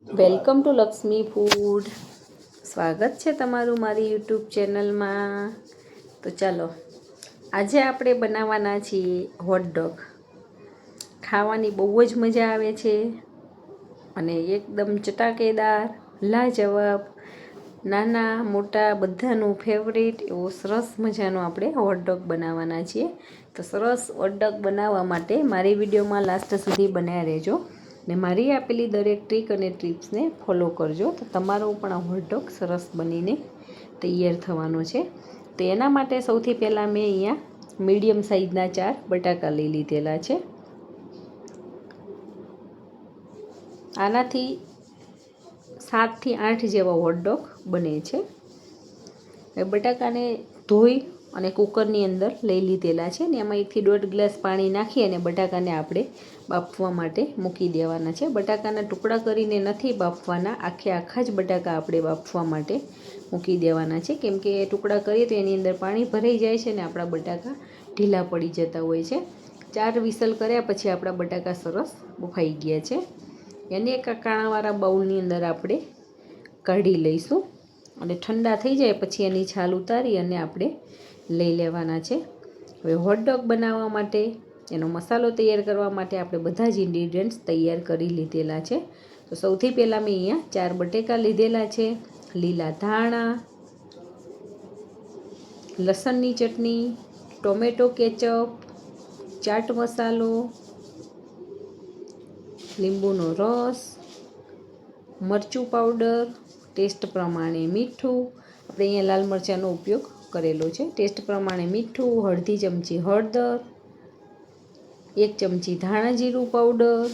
Welcome to Lakshmi food. સ્વાગત છે તમારું મારી યુટ્યુબ ચેનલમાં. તો ચાલો, આજે આપણે બનાવવાના છીએ હોટડોગ. ખાવાની બહુ જ મજા આવે છે અને એકદમ ચટાકેદાર, લાજવાબ, નાના મોટા બધાનું ફેવરેટ એવો સરસ મજાનો આપણે હોટડોગ બનાવવાના છીએ. તો સરસ હોટડોગ બનાવવા માટે મારી વિડીયોમાં લાસ્ટ સુધી બન્યા રહેજો ને મારી આપેલી દરેક ટ્રીક અને ટિપ્સને ફોલો કરજો. તો તમારો પણ આ હોટડોગ સરસ બનીને તૈયાર થવાનો છે. તો એના માટે સૌથી પહેલાં મેં અહીંયા મીડિયમ સાઇઝના 4 બટાકા લઈ લીધેલા છે. આનાથી 7 થી 8 જેવા હોટડોગ બને છે. એ બટાકાને ધોઈ અને કુકરની અંદર લઈ લીધેલા છે ને એમાં 1 થી 1.5 ગ્લાસ પાણી નાખી અને બટાકાને આપણે બાફવા માટે મૂકી દેવાના છે. બટાકાના ટુકડા કરીને નથી બાફવાના, આખા જ બટાકા આપણે બાફવા માટે મૂકી દેવાના છે, કેમ કે ટુકડા કરીએ તો એની અંદર પાણી ભરાઈ જાય છે ને આપણા બટાકા ઢીલા પડી જતા હોય છે. 4 વિસલ કર્યા પછી આપણા બટાકા સરસ બફાઈ ગયા છે. એને એક કાણાવાળા બાઉલની અંદર આપણે કાઢી લઈશું અને ઠંડા થઈ જાય પછી એની છાલ ઉતારી અને આપણે લઈ લેવાના છે. હવે હોટડોગ બનાવવા માટે એનો મસાલો તૈયાર કરવા માટે આપણે બધા જ ઇન્ગ્રીડિયન્ટ્સ તૈયાર કરી લીધેલા છે. તો સૌથી પહેલાં મેં અહીંયા 4 બટેકા લીધેલા છે, લીલા ધાણા, લસણની ચટણી, ટોમેટો કેચઅપ, ચાટ મસાલો, લીંબુનો રસ, મરચું પાવડર, ટેસ્ટ પ્રમાણે મીઠું, આપણે અહીંયા લાલ મરચાંનો ઉપયોગ કરેલો છે, ટેસ્ટ પ્રમાણે મીઠું, અડધી ચમચી હળદર, 1 ચમચી ધાણા જીરું પાવડર,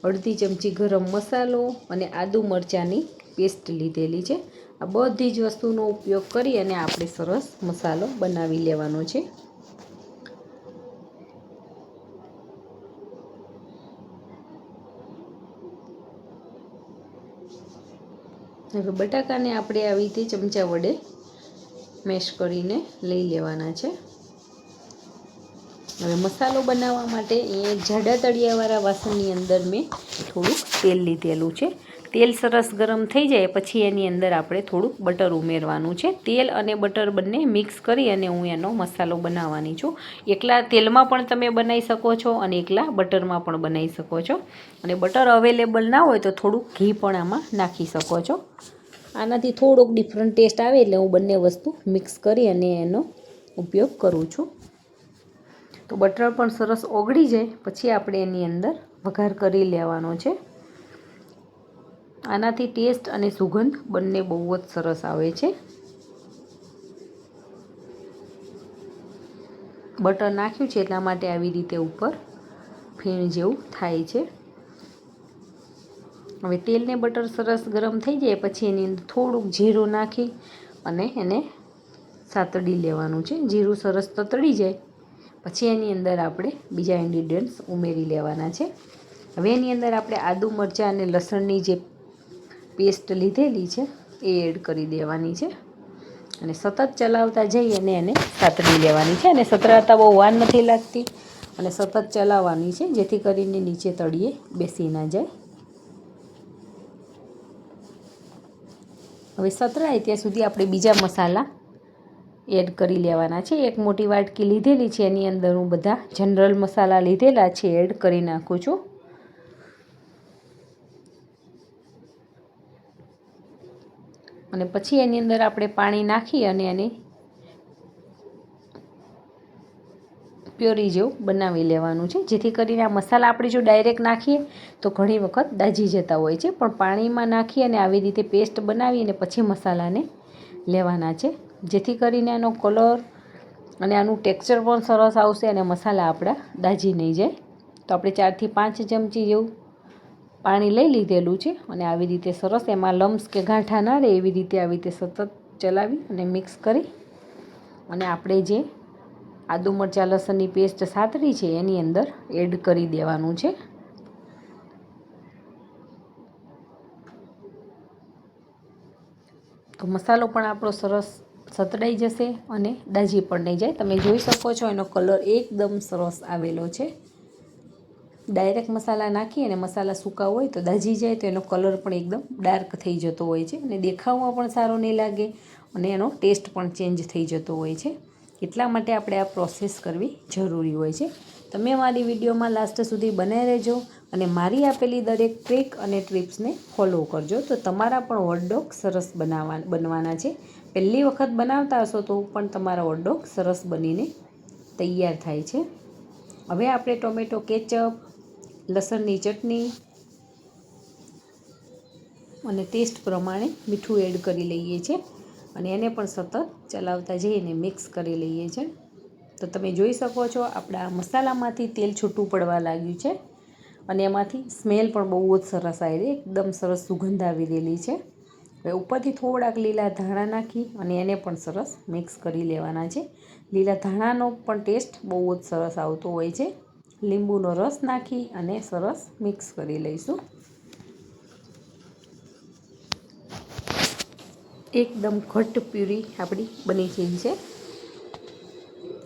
અડધી ચમચી ગરમ મસાલો અને આદુ મરચાંની પેસ્ટ લીધેલી છે. આ બધી જ વસ્તુનો ઉપયોગ કરી અને આપણે સરસ મસાલો બનાવી લેવાનો છે. હવે બટાકાને આપણે આવી રીતે ચમચા વડે મેશ કરીને લઈ લેવાના છે. હવે મસાલો બનાવવા માટે અહીંયા જાડા તળિયાવાળા વાસણની અંદર મેં થોડુંક તેલ લીધેલું છે. તેલ સરસ ગરમ થઈ જાય પછી એની અંદર આપણે થોડુંક બટર ઉમેરવાનું છે. તેલ અને બટર બંને મિક્સ કરી અને હું એનો મસાલો બનાવવાની છું. એકલા તેલમાં પણ તમે બનાવી શકો છો અને એકલા બટરમાં પણ બનાવી શકો છો. અને બટર અવેલેબલ ના હોય તો થોડુંક ઘી પણ આમાં નાખી શકો છો. આનાથી થોડોક ડિફરન્ટ ટેસ્ટ આવે એટલે હું બંને વસ્તુ મિક્સ કરી અને એનો ઉપયોગ કરું છું. તો બટર પણ સરસ ઓગળી જાય પછી આપણે એની અંદર વઘાર કરી લેવાનો છે. આનાથી ટેસ્ટ અને સુગંધ બંને બહુ જ સરસ આવે છે. બટર નાખ્યું છે એટલા માટે આવી રીતે ઉપર ફીણ જેવું થાય છે. હવે તેલને બટર સરસ ગરમ થઈ જાય પછી એની અંદર થોડુંક જીરું નાખી અને એને સાતડી લેવાનું છે. જીરું સરસ તતડી જાય પછી એની અંદર આપણે બીજા ઇન્ગ્રીડિયન્ટ્સ ઉમેરી લેવાના છે. હવે એની અંદર આપણે આદુ મરચાં અને લસણની જે પેસ્ટ લીધેલી છે એ એડ કરી દેવાની છે અને સતત ચલાવતા જઈ અને એને સાતડી લેવાની છે. અને સતરાતા બહુ વાર નથી લાગતી અને સતત ચલાવવાની છે જેથી કરીને નીચે તળિયે બેસી ના જાય. હવે સતરાય ત્યાં સુધી આપણે બીજા મસાલા એડ કરી લેવાના છે. 1 મોટી વાટકી લીધેલી છે એની અંદર હું બધા જનરલ મસાલા લીધેલા છે એડ કરી નાખું છું. અને પછી એની અંદર આપણે પાણી નાખી અને એને પ્યોરી જેવું બનાવી લેવાનું છે, જેથી કરીને આ મસાલા આપણે જો ડાયરેક્ટ નાખીએ તો ઘણી વખત દાજી જતા હોય છે, પણ પાણીમાં નાખી અને આવી રીતે પેસ્ટ બનાવી અને પછી મસાલાને લેવાના છે, જેથી કરીને એનો કલર અને આનું ટેક્સચર પણ સરસ આવશે અને મસાલા આપણા દાજી નહીં જાય. તો આપણે 4 થી 5 ચમચી જેવું પાણી લઈ લીધેલું છે અને આવી રીતે સરસ એમાં લમ્સ કે ગાંઠા ના રહે એવી રીતે આવી રીતે સતત ચલાવી અને મિક્સ કરી અને આપણે જે આદુ મરચાં લસણની પેસ્ટ સાતરી છે એની અંદર એડ કરી દેવાનું છે. તો મસાલો પણ આપણો સરસ સતડાઈ જશે અને દાજી પણ નહીં જાય. તમે જોઈ શકો છો એનો કલર એકદમ સરસ આવેલો છે. ડાયરેક્ટ મસાલા નાખી અને મસાલા સૂકા હોય તો દાજી જાય તો એનો કલર પણ એકદમ ડાર્ક થઈ જતો હોય છે અને દેખાવમાં પણ સારો નહીં લાગે અને એનો ટેસ્ટ પણ ચેન્જ થઈ જતો હોય છે. એટલા માટે આપણે આ પ્રોસેસ કરવી જરૂરી હોય છે. તમે મારી વિડીયોમાં લાસ્ટ સુધી બનાવી રહેજો અને મારી આપેલી દરેક ટ્રીક અને ટિપ્સને ફોલો કરજો તો તમારા પણ હોટડોગ સરસ બનવાના છે. પહેલી વખત બનાવતા હશો તો પણ તમારા હોટડોગ સરસ બનીને તૈયાર થાય છે. હવે આપણે ટોમેટો કેચઅપ, લસણની ચટણી અને ટેસ્ટ પ્રમાણે મીઠું એડ કરી લઈએ છીએ અને એને પણ સતત ચલાવતા જઈને મિક્સ કરી લઈએ છીએ. તો તમે જોઈ શકો છો આપણા મસાલામાંથી તેલ છૂટું પડવા લાગ્યું છે અને એમાંથી સ્મેલ પણ બહુ જ સરસ આવી, એકદમ સરસ સુગંધ આવી રહેલી છે. હવે ઉપરથી થોડાક લીલા ધાણા નાખી અને એને પણ સરસ મિક્સ કરી લેવાના છે. લીલા ધાણાનો પણ ટેસ્ટ બહુ જ સરસ આવતો હોય છે. લીંબુનો રસ નાખી અને સરસ મિક્સ કરી લઈશું. એકદમ ઘટ્ટ પ્યુરી આપણી બની ગઈ છે.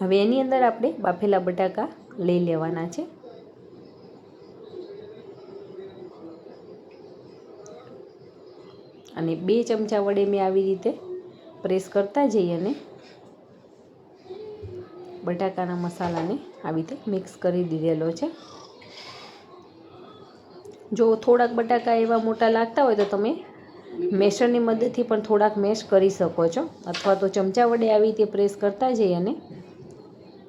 હવે એની અંદર આપણે બાફેલા બટાકા લઈ લેવાના છે અને 2 ચમચા વડે મેં આવી રીતે પ્રેસ કરતા જઈ અને બટાકાના મસાલાને આવી રીતે મિક્સ કરી દીધેલો છે. જો થોડાક બટાકા એવા મોટા લાગતા હોય તો તમે મેશરની મદદથી પણ થોડાક મેશ કરી શકો છો અથવા તો ચમચા વડે આવી રીતે પ્રેસ કરતા જઈ અને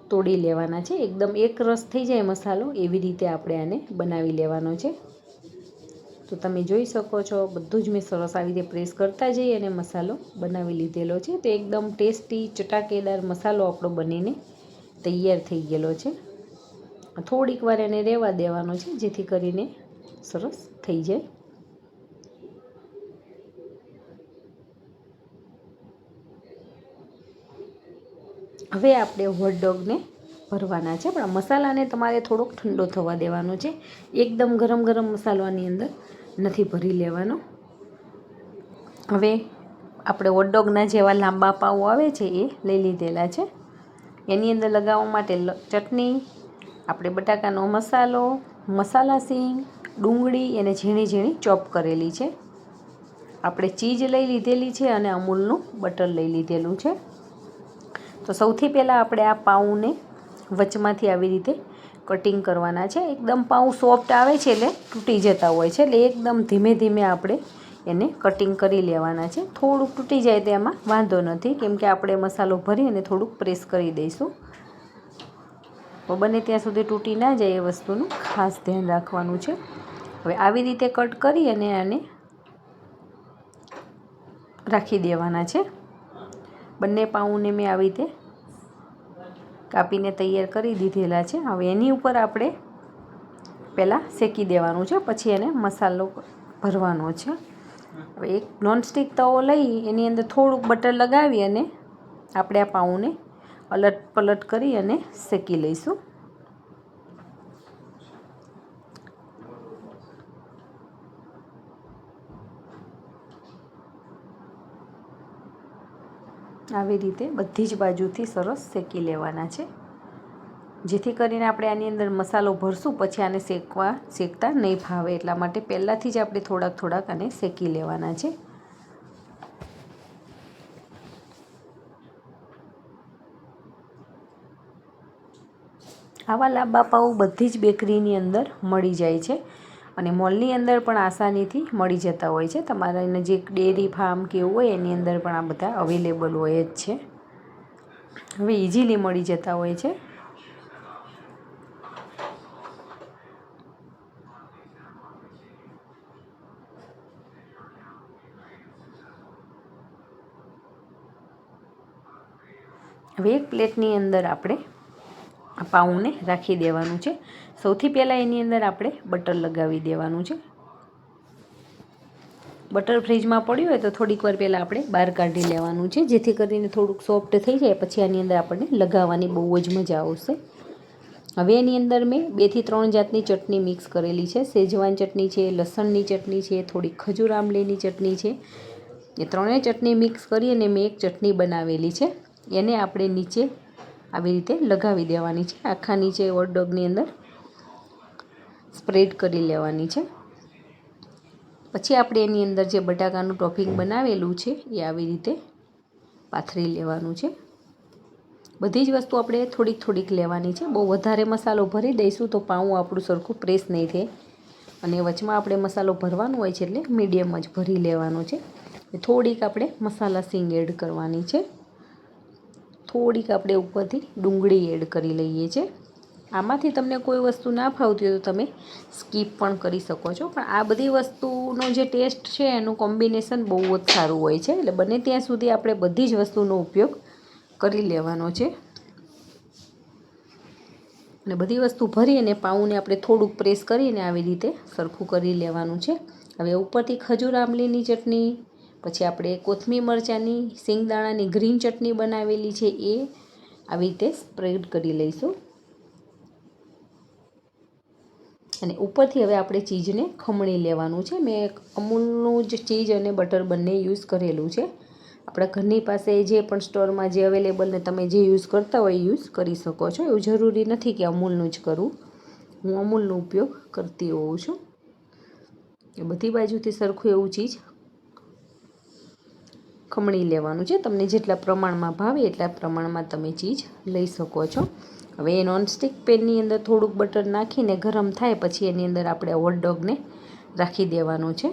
તોડી લેવાના છે. એકદમ એક રસ થઈ જાય મસાલો એવી રીતે આપણે આને બનાવી લેવાનો છે. તો તમે જોઈ શકો છો બધું જ મેં સરસ આવી રીતે પ્રેસ કરતા જઈ અને મસાલો બનાવી લીધેલો છે. તો એકદમ ટેસ્ટી ચટાકેદાર મસાલો આપણો બનીને તૈયાર થઈ ગયેલો છે. થોડીક વાર એને રહેવા દેવાનો છે જેથી કરીને સરસ થઈ જાય. હવે આપણે હોટડોગને ભરવાના છે પણ મસાલાને તમારે થોડોક ઠંડો થવા દેવાનો છે. એકદમ ગરમ ગરમ મસાલો આની અંદર નથી ભરી લેવાનો. હવે આપણે હોટડોગના જેવા લાંબા પાઉં આવે છે એ લઈ લીધેલા છે. એની અંદર લગાવવા માટે ચટણી, આપણે બટાકાનો મસાલો, મસાલા સીંગ, ડુંગળી એને ઝીણી ઝીણી ચોપ કરેલી છે. આપણે ચીઝ લઈ લીધેલી છે અને અમૂલનું બટર લઈ લીધેલું છે. તો સૌથી પહેલાં આપણે આ પાઉંને વચમાંથી આવી રીતે કટિંગ કરવાના છે. એકદમ પાઉં સોફ્ટ આવે છે એટલે તૂટી જતા હોય છે એટલે એકદમ ધીમે ધીમે આપણે એને કટિંગ કરી લેવાના છે. થોડુંક તૂટી જાય તો એમાં વાંધો નથી કેમ કે આપણે મસાલો ભરી અને થોડુંક પ્રેસ કરી દઈશું. તો બને ત્યાં સુધી તૂટી ના જાય એ વસ્તુનું ખાસ ધ્યાન રાખવાનું છે. હવે આવી રીતે કટ કરી અને આને રાખી દેવાના છે. બંને પાઉંને મેં આવી રીતે કાપીને તૈયાર કરી દીધેલા છે. હવે એની ઉપર આપણે પહેલાં શેકી દેવાનું છે પછી એને મસાલો ભરવાનો છે. હવે એક નોનસ્ટિક તવો લઈ એની અંદર થોડુંક બટર લગાવી અને આપણે આ પાઉંને અલટ પલટ કરી અને શેકી લઈશું. આવી રીતે બધી જ બાજુથી સરસ શેકી લેવાના છે જેથી કરીને આપણે આની અંદર મસાલો ભરશું પછી આને શેકતા નહીં ફાવે એટલા માટે પહેલાંથી જ આપણે થોડાક આને શેકી લેવાના છે. આવા લાંબા પાઉં બધી જ બેકરીની અંદર મળી જાય છે અને મોલની અંદર પણ આસાનીથી મળી જતા હોય છે. તમારા નજીક ડેરી ફાર્મ કે એવું હોય એની અંદર પણ આ બધા અવેલેબલ હોય જ છે. હવે ઇઝીલી મળી જતા હોય છે. હવે એક પ્લેટની અંદર આપણે આ પાઉંને રાખી દેવાનું છે. સૌથી પહેલાં એની અંદર આપણે બટર લગાવી દેવાનું છે. બટર ફ્રીજમાં પડ્યું હોય તો થોડીક વાર પહેલાં આપણે બહાર કાઢી લેવાનું છે જેથી કરીને થોડુંક સોફ્ટ થઈ જાય પછી આની અંદર આપણને લગાવવાની બહુ જ મજા આવશે. હવે એની અંદર મેં 2 થી 3 જાતની ચટણી મિક્સ કરેલી છે. શેજવાન ચટણી છે, લસણની ચટણી છે, થોડી ખજૂર આમલીની ચટણી છે. એ ત્રણેય ચટણી મિક્સ કરી અને મેં એક ચટણી બનાવેલી છે. એને આપણે નીચે આવી રીતે લગાવી દેવાની છે આખા નીચે હોટડોગની અંદર. સ્પ્રેડ કરી લેવાની છે. પછી આપણે એની અંદર જે બટાકાનું ટોપિંગ બનાવેલું છે એ આવી રીતે પાથરી લેવાનું છે. બધી જ વસ્તુ આપણે થોડીક થોડીક લેવાની છે. બહુ વધારે મસાલો ભરી દઈશું તો પાઉં આપણું સરખું પ્રેસ નહીં થાય, અને વચમાં આપણે મસાલો ભરવાનો હોય છે એટલે મીડિયમ જ ભરી લેવાનો છે. થોડીક આપણે મસાલા સીંગ એડ કરવાની છે. થોડીક આપણે ઉપરથી ડુંગળી એડ કરી લઈએ છીએ. આમાંથી તમને કોઈ વસ્તુ ના ફાવતી હોય તો તમે સ્કીપ પણ કરી શકો છો, પણ આ બધી વસ્તુનો જે ટેસ્ટ છે એનું કોમ્બિનેશન બહુ જ સારું હોય છે. એટલે બને ત્યાં સુધી આપણે બધી જ વસ્તુનો ઉપયોગ કરી લેવાનો છે. અને બધી વસ્તુ ભરી અને પાઉંને આપણે થોડુંક પ્રેસ કરીને આવી રીતે સરખું કરી લેવાનું છે. હવે ઉપરથી ખજૂર આંબલીની ચટણી, પછી આપણે કોથમીર મરચાંની, સિંગદાણાની ગ્રીન ચટણી બનાવેલી છે એ આવી રીતે સ્પ્રેડ કરી લઈશું. અને ઉપરથી હવે આપણે ચીઝને ખમણી લેવાનું છે. મેં અમૂલનું જ ચીઝ અને બટર બંને યુઝ કરેલું છે. આપણા ઘરની પાસે જે પણ સ્ટોરમાં જે અવેલેબલ ને તમે જે યુઝ કરતા હોય યુઝ કરી શકો છો. એવું જરૂરી નથી કે અમૂલનું જ કરવું. હું અમૂલનો ઉપયોગ કરતી હોઉં છું. એ બધી બાજુથી સરખું એવું ચીઝ ખમણી લેવાનું છે. તમને જેટલા પ્રમાણમાં ભાવે એટલા પ્રમાણમાં તમે ચીઝ લઈ શકો છો. હવે એ નોનસ્ટિક પેનની અંદર થોડુંક બટર નાખીને ગરમ થાય પછી એની અંદર આપણે હોટડોગને રાખી દેવાનું છે.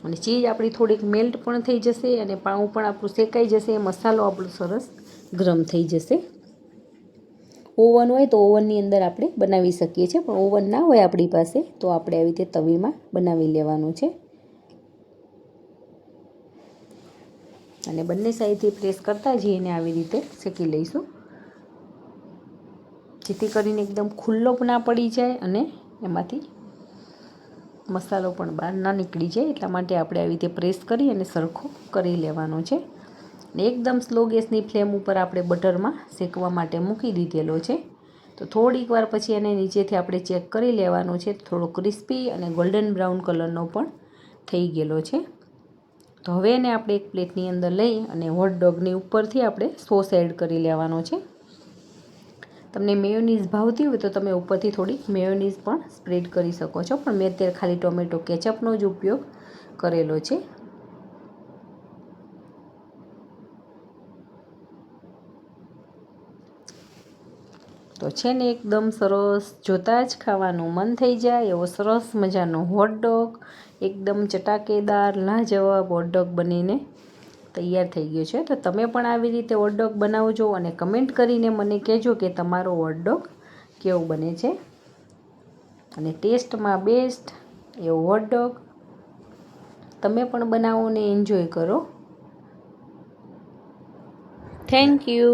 અને ચીઝ આપણી થોડીક મેલ્ટ પણ થઈ જશે અને પાઉં પણ આપણું શેકાઈ જશે. મસાલો આપણો સરસ ગરમ થઈ જશે. ઓવન હોય તો ઓવનની અંદર આપણે બનાવી શકીએ છીએ, પણ ઓવન ના હોય આપણી પાસે તો આપણે આવી રીતે તવીમાં બનાવી લેવાનું છે. અને બંને સાઈડથી પ્રેસ કરતા જઈને આવી રીતે શેકી લઈશું, જેથી કરીને એકદમ ખુલ્લો ના પડી જાય અને એમાંથી મસાલો પણ બહાર ના નીકળી જાય. એટલા માટે આપણે આવી રીતે પ્રેસ કરી અને સરખો કરી લેવાનો છે. ને એકદમ સ્લો ગેસની ફ્લેમ ઉપર આપણે બટરમાં શેકવા માટે મૂકી દીધેલો છે. તો થોડીક વાર પછી એને નીચેથી આપણે ચેક કરી લેવાનું છે. થોડો ક્રિસ્પી અને ગોલ્ડન બ્રાઉન કલરનો પણ થઈ ગયેલો છે. તો હવે એને આપણે એક પ્લેટની અંદર લઈ અને હોટડોગની ઉપરથી આપણે સોસ એડ કરી લેવાનો છે. તમને મેયોનીઝ ભાવતી હોય તો તમે ઉપરથી થોડી મેયોનીઝ પણ સ્પ્રેડ કરી શકો છો, પણ મેં અત્યારે ખાલી ટોમેટો કેચઅપનો જ ઉપયોગ કરેલો છે. તો છે ને એકદમ સરસ, જોતાં જ ખાવાનું મન થઈ જાય એવો સરસ મજાનો હોટડોગ, એકદમ ચટાકેદાર લાજવાબ હોટડોગ બનીને તૈયાર થઈ ગયો છે. તો તમે પણ આવી રીતે હોટડોગ બનાવજો અને કમેન્ટ કરીને મને કહેજો કે તમારો હોટડોગ કેવો બને છે. અને ટેસ્ટમાં બેસ્ટ એવો હોટડોગ તમે પણ બનાવો ને એન્જોય કરો. Thank you.